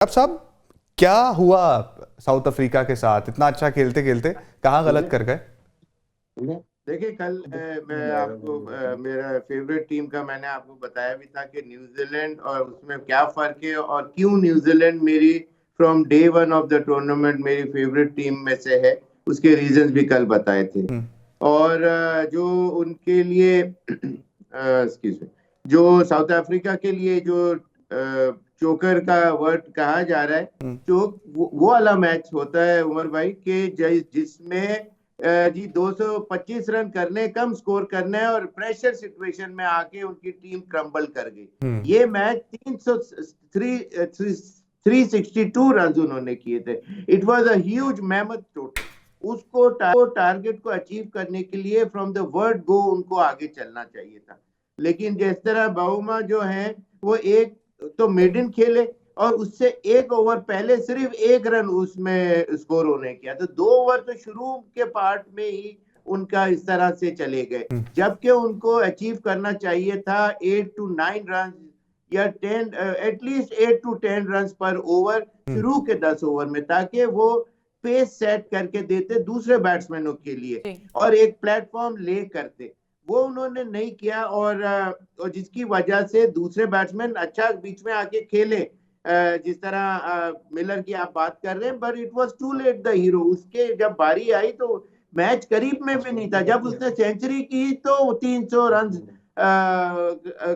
साहब, क्या हुआ साउथ अफ्रीका के साथ? इतना अच्छा खेलते खेलते कहाँ गलत कर गए? देखिए कल मैं आपको मेरा फेवरेट टीम का मैंने आपको बताया भी था कि न्यूजीलैंड और उसमें क्या फर्क है और क्यों न्यूजीलैंड मेरी from day one of the tournament मेरी फेवरेट टीम में से है। उसके रीजंस भी कल बताए थे। और जो उनके लिए एक्सक्यूज मी, जो साउथ अफ्रीका के लिए जो चोकर का वर्ड कहा जा रहा है, चोक वो वाला मैच होता है उमर भाई के जिसमें जी 225 रन करने, कम स्कोर करना है और प्रेशर सिचुएशन में आके उनकी टीम क्रम्बल कर गई। ये मैच 362 रन उन्होंने किए थे। It was a huge mammoth total. उसको टारगेट को अचीव करने के लिए फ्रॉम द वर्ड गो उनको आगे चलना चाहिए था। लेकिन जिस तरह बाउमा जो है वो एक तो मेडन खेले और उससे एक ओवर पहले सिर्फ एक रन उसमें स्कोर होने किया, तो 2 ओवर तो शुरू के पार्ट में ही उनका इस तरह से चले गए, जबकि उनको अचीव करना चाहिए था 8 to 9 रन या 10 एटलीस्ट 8 to 10 रन पर ओवर शुरू के 10 ओवर में, ताकि वो पेस सेट करके देते दूसरे बैट्समैनों के लिए और एक प्लेटफॉर्म ले करते। वो उन्होंने नहीं किया और जिसकी वजह से दूसरे बैट्समैन अच्छा बीच में आके खेले, जिस तरह मिलर की आप बात कर रहे हैं, but it was too late the hero. उसके जब बारी आई तो मैच करीब में भी नहीं था। जब उसने सेंचुरी की तो 300 रन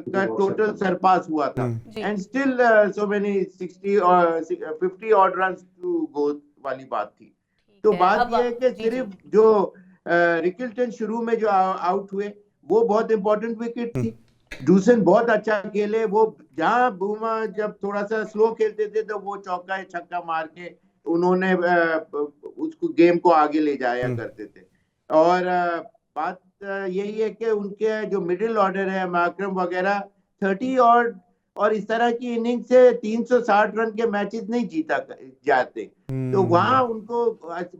का टोटल सरपास हुआ था एंड स्टिल सो मेनी 60 और 50 ऑड रन टू गो वाली बात थी। तो बात यह है कि सिर्फ जो रिकिल्टन शुरू में जो आउट हुए वो बहुत इंपॉर्टेंट विकेट थी। डूसन बहुत अच्छा खेले। वो जहां बुमा जब थोड़ा सा स्लो खेलते थे तो वो चौका छक्का मार के उन्होंने उसको गेम को आगे ले जाया करते थे। और बात यही है कि उनके जो मिडिल ऑर्डर है, माकरम वगैरह 30 और इस तरह की इनिंग से 360 रन के मैचेस नहीं जीता जाते। तो वहां उनको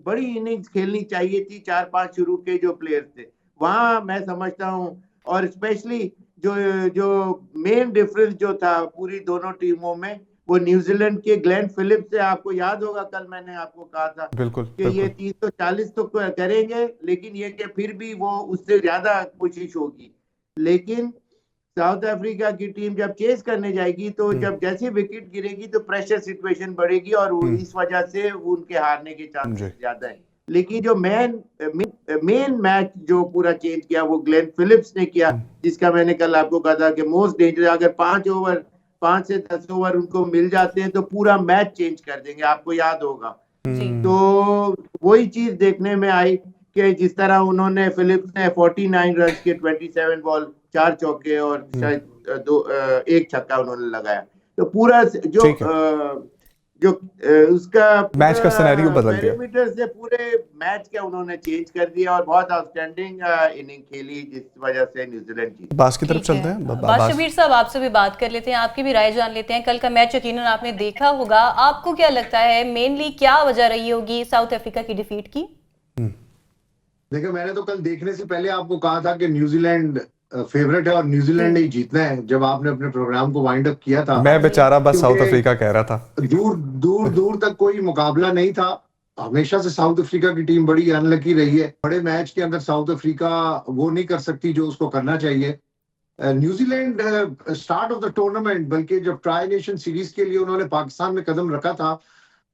बड़ी इनिंग्स खेलनी चाहिए थी। 4-5 शुरू के जो प्लेयर्स थे वहां मैं समझता हूं। और स्पेशली जो जो मेन डिफरेंस जो था पूरी दोनों टीमों में, वो न्यूजीलैंड के ग्लेन फिलिप्स से, आपको याद होगा कल मैंने आपको कहा था बिल्कुल, कि ये 340 तो करेंगे, लेकिन ये कि फिर भी वो उससे ज्यादा कोशिश होगी। लेकिन साउथ अफ्रीका की टीम जब चेस करने जाएगी तो जब जैसे विकेट गिरेगी तो प्रेशर सिचुएशन बढ़ेगी और इस वजह से उनके हारने के चांसेस ज्यादा है। लेकिन जो मेन मैच जो पूरा चेंज किया वो ग्लेन फिलिप्स ने किया, जिसका मैंने कल आपको कहा था कि मोस्ट डेंजर, अगर 5 से 10 ओवर उनको मिल जाते हैं तो पूरा मैच चेंज कर देंगे, आपको याद होगा। तो वही चीज देखने में आई कि जिस तरह उन्होंने फिलिप्स ने 49 रन के 27 बॉल, 4 चौके और शायद एक छक्का उन्होंने लगाया, तो पूरा जो उसका मैच का सिनेरियो बदल गया। पैरामीटर से पूरे मैच का उन्होंने चेंज कर दिया और बहुत आउटस्टैंडिंग इनिंग खेली, जिस वजह से न्यूजीलैंड जीती। बास की तरफ चलते हैं। बादशाह साहब, आपसे भी बात कर लेते हैं, आपकी भी राय जान लेते हैं। कल का मैच यकीनन आपने देखा होगा, आपको क्या लगता है मेनली क्या वजह रही होगी साउथ अफ्रीका की डिफीट की? देखिए, मैंने तो कल देखने से पहले आपको कहा था कि न्यूजीलैंड फेवरेट है और न्यूजीलैंड ही जीतना है। जब आपने अपने प्रोग्राम को वाइंड अप किया था, मैं बेचारा बस साउथ अफ्रीका कह रहा था। दूर तक कोई मुकाबला नहीं था। हमेशा से साउथ अफ्रीका की टीम बड़ी अनलकी रही है। बड़े मैच के अंदर साउथ अफ्रीका वो नहीं कर सकती जो उसको करना चाहिए। New Zealand start of the tournament, बल्कि जब ट्राई नेशन सीरीज के लिए उन्होंने पाकिस्तान में कदम रखा था,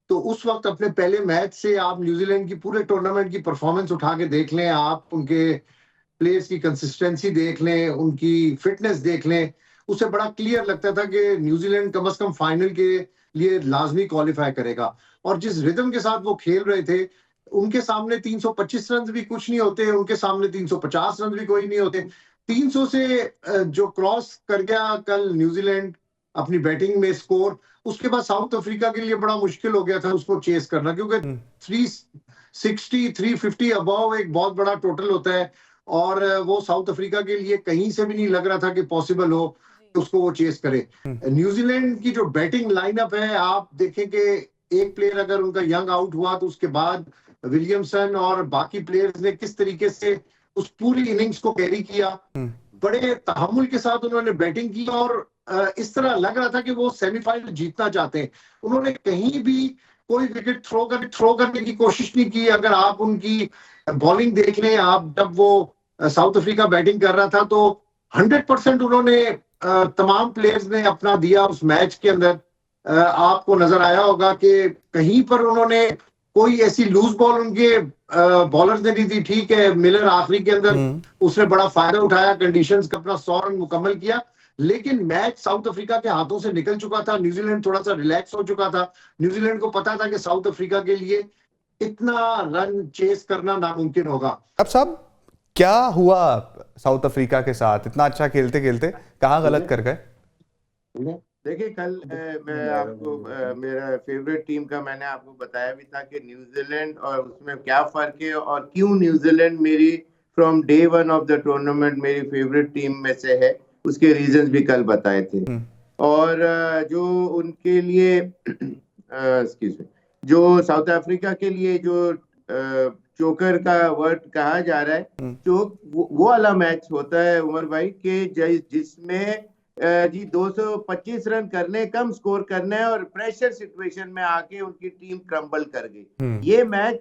तो उस वक्त अपने पहले मैच से आप न्यूजीलैंड की पूरे टूर्नामेंट की परफॉर्मेंस उठा के देख लें, आप उनके प्लेयर्स की कंसिस्टेंसी देख लें, उनकी फिटनेस देख लें, उससे बड़ा क्लियर लगता था कि न्यूजीलैंड कम से कम फाइनल के लिए लाजमी क्वालिफाई करेगा। और जिस रिदम के साथ वो खेल रहे थे, उनके सामने 325 रन भी कुछ नहीं होते, उनके सामने 350 रन भी कोई नहीं होते। 300 से जो क्रॉस कर गया कल न्यूजीलैंड अपनी बैटिंग में स्कोर, उसके बाद साउथ अफ्रीका के लिए बड़ा मुश्किल हो गया था उसको चेस करना, क्योंकि 360 350 अबव एक बहुत बड़ा टोटल होता है और वो साउथ अफ्रीका के लिए कहीं से भी नहीं लग रहा था कि पॉसिबल हो कि उसको वो चेस करे। न्यूजीलैंड की जो बैटिंग लाइनअप है, आप देखें कि एक प्लेयर अगर उनका यंग आउट हुआ तो उसके बाद विलियमसन और बाकी प्लेयर्स ने किस तरीके से उस पूरी इनिंग्स को कैरी किया। बड़े तहम्मुल के साथ उन्होंने बैटिंग की और इस तरह लग रहा था कि वो सेमीफाइनल जीतना चाहते हैं। उन्होंने कहीं भी कोई विकेट थ्रो करने की कोशिश नहीं की। अगर आप उनकी बॉलिंग देख लें, आप जब वो साउथ अफ्रीका बैटिंग कर रहा था तो 100% उन्होंने तमाम प्लेयर्स ने अपना दिया उस मैच के अंदर। आपको नजर आया होगा कि कहीं पर उन्होंने कोई ऐसी लूज बॉल उनके बॉलर्स ने नहीं दी। ठीक है, मिलर आखिरी के अंदर उसने बड़ा फायदा उठाया, कंडीशंस का अपना 100 रन मुकम्मल किया, लेकिन मैच साउथ अफ्रीका के हाथों से निकल चुका था। न्यूजीलैंड थोड़ा सा रिलैक्स हो चुका था। न्यूजीलैंड को पता था कि साउथ अफ्रीका के लिए इतना रन चेस करना नामुमकिन होगा। अब साहब क्या हुआ साउथ अफ्रीका के साथ? इतना अच्छा खेलते खेलते कहाँ गलत कर गए? देखिए, कल मैं आपको मेरा फेवरेट टीम का मैंने आपको बताया भी था कि न्यूजीलैंड और उसमें क्या फर्क है और क्यों न्यूजीलैंड मेरी from day one of the tournament मेरी फेवरेट टीम में से है। उसके रीजंस भी कल बताए थे। और जो उनके लिए एक्सक्यूज मी, जो साउथ अफ्रीका के लिए जो चोकर का वर्ड कहा जा रहा है, चोक वो वाला मैच होता है उमर भाई के जिसमें जी 225 रन करने, कम स्कोर करना है और प्रेशर सिचुएशन में आके उनकी टीम क्रम्बल कर गई। ये मैच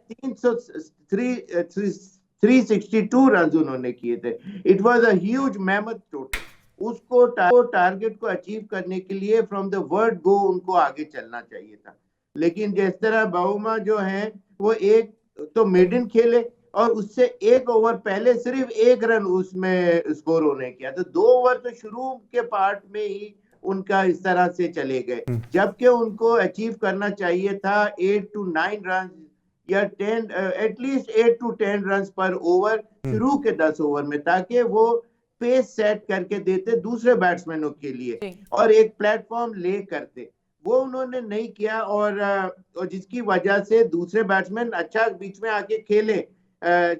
362 रन उन्होंने किए थे। It was a huge mammoth total. उसको टारगेट को अचीव करने के लिए फ्रॉम द वर्ड गो उनको आगे चलना चाहिए था। लेकिन जिस तरह बाउमा जो है वो एक तो मेडन खेले और उससे एक ओवर पहले सिर्फ 1 रन उसमें स्कोर होने किया, तो 2 ओवर तो शुरू के पार्ट में ही उनका इस तरह से चले गए, जबकि उनको अचीव करना चाहिए था 8 to 9 रन या 10 एटलीस्ट 8 to 10 रन पर ओवर शुरू के 10 ओवर में, ताकि वो पेस सेट करके देते दूसरे बैट्समैनों के लिए और एक प्लेटफॉर्म ले करते। वो उन्होंने नहीं किया और जिसकी वजह से दूसरे बैट्समैन अच्छा बीच में आके खेले,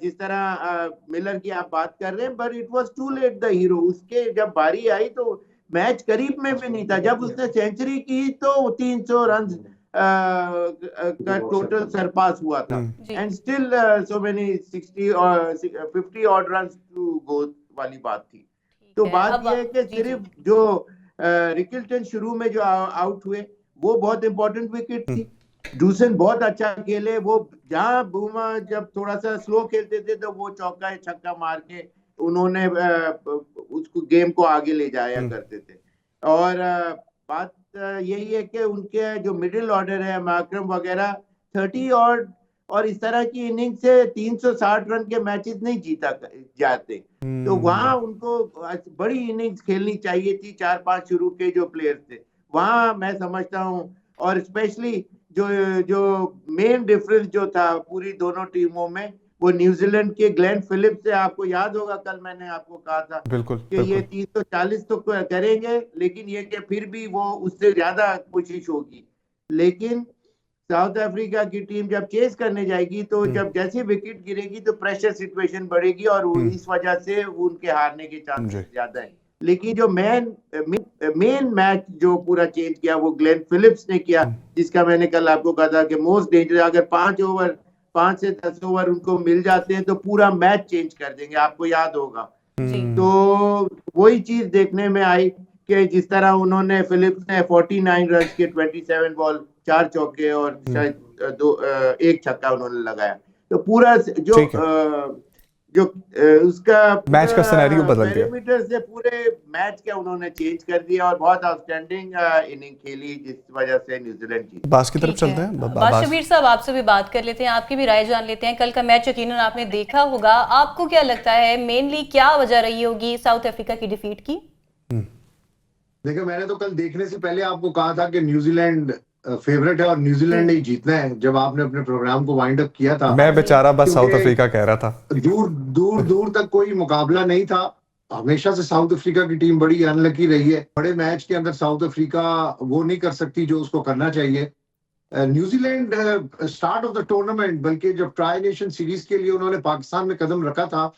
जिस तरह मिलर की आप बात कर रहे हैं, but it was too late the hero. उसके जब बारी आई तो मैच करीब में भी नहीं था। जब उसने सेंचुरी की तो 300 रन का टोटल सरपास हुआ था एंड स्टिल सो मेनी 60 और 50 ऑड रन टू गो वाली बात थी। तो बात यह है कि सिर्फ जो रिकिल्टन शुरू में जो आउट हुए वो बहुत इंपॉर्टेंट विकेट थी। डूसन बहुत अच्छा खेले। वो जहां बूमा जब थोड़ा सा स्लो खेलते थे तो वो चौका छक्का मार के उन्होंने उसको गेम को आगे ले जाया करते थे। और बात यही है कि उनके जो मिडिल ऑर्डर है, माकरम वगैरह 30 और इस तरह की इनिंग से 360 रन के मैचेस नहीं जीता जाते, तो वहां उनको बड़ी इनिंग्स खेलनी चाहिए थी। 4-5 शुरू के जो प्लेयर्स थे वहां मैं समझता हूं, और स्पेशली जो मेन डिफरेंस जो था पूरी दोनों टीमों में, वो न्यूजीलैंड के ग्लेन फिलिप्स से, आपको याद होगा कल मैंने आपको कहा था कि ये 340 तो करेंगे, लेकिन ये कि फिर भी वो उससे ज्यादा कोशिश होगी। लेकिन साउथ अफ्रीका की टीम जब चेस करने जाएगी तो जब जैसे विकेट गिरेगी तो प्रेशर सिचुएशन बढ़ेगी और इस वजह से उनके हारने के चांसेस ज्यादा है। लेकिन जो मेन मैच जो पूरा चेंज किया वो ग्लेन फिलिप्स ने किया, जिसका मैंने कल आपको कहा था कि मोस्ट डेंजर, अगर 5 से 10 ओवर उनको मिल जाते हैं तो पूरा मैच चेंज कर देंगे, आपको याद होगा। तो वही चीज देखने में आई कि जिस तरह उन्होंने फिलिप्स ने 49 रन के 27 बॉल, 4 चौके और शायद 1 छक्का उन्होंने लगाया, तो पूरा जो उसका मैच का सिनेरियो बदल गया। पैरामीटर से पूरे मैच का उन्होंने चेंज कर दिया और बहुत आउटस्टैंडिंग इनिंग खेली, जिस वजह से न्यूजीलैंड जीती। बास की तरफ चलते हैं। बादशाह साहब, आपसे भी बात कर लेते हैं, आपकी भी राय जान लेते हैं। कल का मैच यकीनन आपने देखा होगा, आपको क्या लगता है मेनली क्या वजह रही होगी साउथ अफ्रीका की डिफीट की? देखिए, मैंने तो कल देखने से पहले आपको कहा था कि न्यूजीलैंड फेवरेट है और न्यूजीलैंड ने ही जीतना है। जब आपने अपने प्रोग्राम को वाइंड अप किया था, मैं बेचारा बस साउथ अफ्रीका कह रहा था। दूर तक कोई मुकाबला नहीं था। हमेशा से साउथ अफ्रीका की टीम बड़ी अनलकी रही है। बड़े मैच के अंदर साउथ अफ्रीका वो नहीं कर सकती जो उसको करना चाहिए। New Zealand start of the tournament, बल्कि जब ट्राई नेशन सीरीज के लिए उन्होंने पाकिस्तान में कदम रखा था,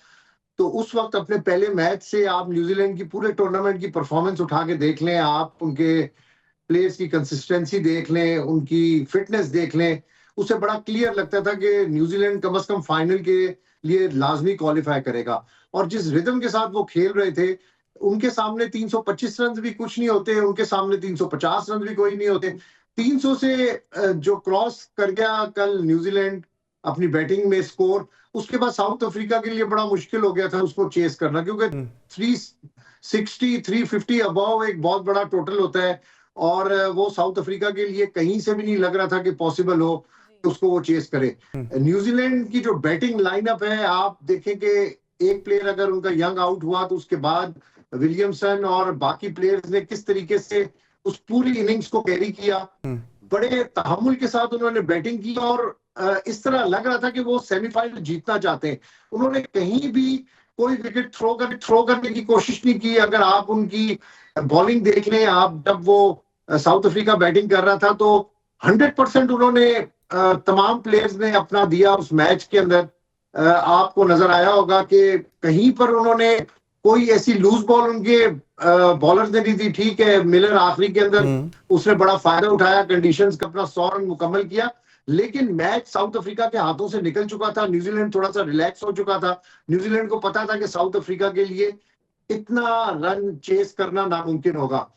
तो उस वक्त अपने पहले मैच से आप न्यूजीलैंड की पूरे टूर्नामेंट की परफॉर्मेंस उठा के देख लें, आप उनके प्लेयर्स की कंसिस्टेंसी देख लें, उनकी फिटनेस देख लें, उससे बड़ा क्लियर लगता था कि न्यूजीलैंड कम से कम फाइनल के लिए लाजमी क्वालिफाई करेगा। और जिस रिदम के साथ वो खेल रहे थे, उनके सामने 325 रन भी कुछ नहीं होते, उनके सामने 350 रन भी कोई नहीं होते। 300 से जो क्रॉस कर गया कल न्यूजीलैंड अपनी बैटिंग में स्कोर, उसके बाद साउथ अफ्रीका के लिए बड़ा मुश्किल हो गया था उसको चेस करना, क्योंकि 360 350 अबव एक बहुत बड़ा टोटल होता है, और वो साउथ अफ्रीका के लिए कहीं से भी नहीं लग रहा था कि पॉसिबल हो उसको वो चेस करे। न्यूजीलैंड की जो बैटिंग लाइनअप है, आप देखें कि एक प्लेयर अगर उनका यंग आउट हुआ तो उसके बाद विलियमसन और बाकी प्लेयर्स ने किस तरीके से उस पूरी इनिंग्स को कैरी किया, बड़े तहम्मुल के साथ उन्होंने बैटिंग की, और इस तरह लग रहा था कि वो सेमीफाइनल जीतना चाहते हैं। उन्होंने कहीं भी कोई विकेट थ्रो करने की कोशिश नहीं की। अगर आप उनकी बॉलिंग देख लें, आप जब वो साउथ अफ्रीका बैटिंग कर रहा था तो 100% उन्होंने तमाम प्लेयर्स ने अपना दिया उस मैच के अंदर। आपको नजर आया होगा कि कहीं पर उन्होंने कोई ऐसी लूज बॉल उनके बॉलर्स ने नहीं दी। ठीक है, मिलर आखिरी के अंदर उसने बड़ा फायदा उठाया, कंडीशंस का अपना 100 रन मुकम्मल किया, लेकिन मैच साउथ अफ्रीका के हाथों से निकल चुका था। न्यूजीलैंड थोड़ा सा रिलैक्स हो चुका था। न्यूजीलैंड को पता था कि साउथ अफ्रीका के लिए इतना रन चेस करना नामुमकिन होगा।